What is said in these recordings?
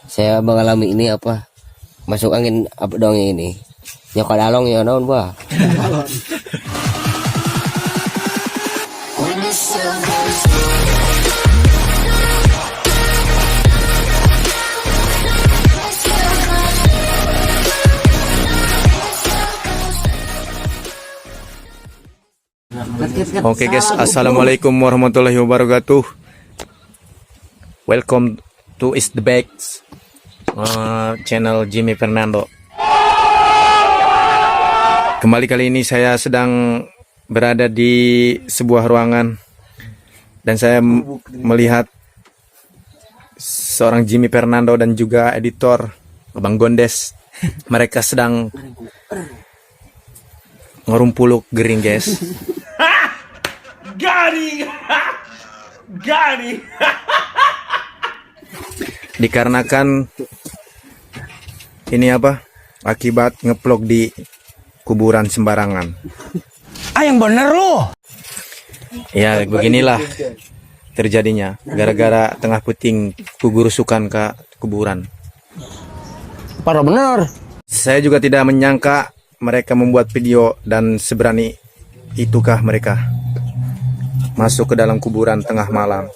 Saya mengalami ini apa masuk angin apa dong ini nyokot dalong ya naon bah. Oke guys, assalamualaikum warahmatullahi wabarakatuh. Welcome to Is the Bags channel Jimmy Fernando. Kembali kali ini saya sedang berada di sebuah ruangan dan saya melihat seorang Jimmy Fernando dan juga editor Bang Gondes. Mereka sedang ngerumpuluk gering guys. Gani. Dikarenakan ini apa? Akibat ngeplok di kuburan sembarangan. Yang bener lu. Ya beginilah terjadinya gara-gara tengah puting kugurusukan ke kuburan. Parah bener. Saya juga tidak menyangka mereka membuat video dan seberani itukah mereka masuk ke dalam kuburan tengah malam.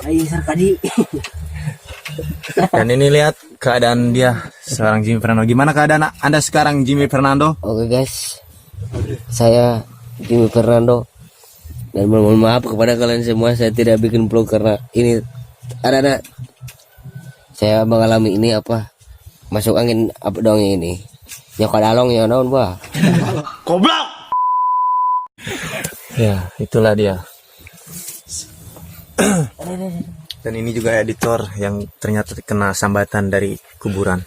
Ayo sarkadi. Dan ini lihat keadaan dia, seorang Jimmy Fernando. Gimana keadaan Anda sekarang, Jimmy Fernando? Oke guys, saya Jimmy Fernando dan mohon maaf kepada kalian semua, saya tidak bikin vlog karena ini ada saya mengalami ini apa masuk angin apa dong ini nyokot dalong ya naon bah. Goblok. Ya, itulah dia. Dan ini juga editor yang ternyata kena sambatan dari kuburan.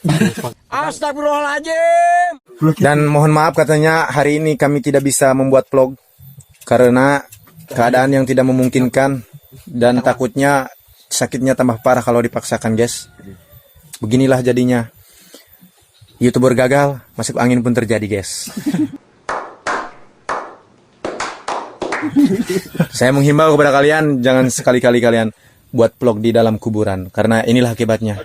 Astagfirullahaladzim. Dan mohon maaf katanya hari ini kami tidak bisa membuat vlog karena keadaan yang tidak memungkinkan dan takutnya sakitnya tambah parah kalau dipaksakan guys. Beginilah jadinya. YouTuber gagal, masuk angin pun terjadi guys. Saya menghimbau kepada kalian jangan sekali-kali kalian buat vlog di dalam kuburan karena inilah akibatnya.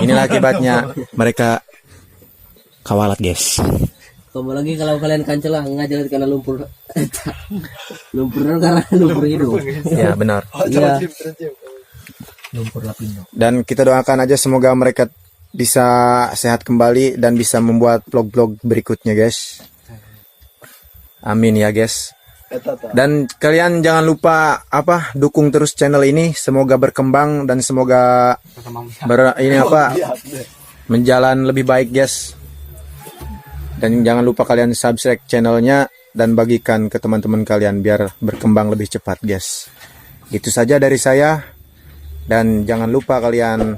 Inilah akibatnya mereka kawalat guys. Kamu lagi kalau kalian kancelah ngajarin karena lumpur. Lumpur karena lumpur hidup. Ya benar. Iya. Lumpur lapindo. Dan kita doakan aja semoga mereka bisa sehat kembali dan bisa membuat vlog-vlog berikutnya guys. Amin ya guys. Dan kalian jangan lupa dukung terus channel ini, semoga berkembang dan semoga menjalan lebih baik guys. Dan jangan lupa kalian subscribe channelnya dan bagikan ke teman-teman kalian biar berkembang lebih cepat guys. Itu saja dari saya dan jangan lupa kalian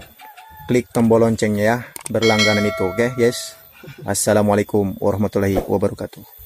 klik tombol loncengnya ya, berlangganan itu, oke guys. Assalamualaikum warahmatullahi wabarakatuh.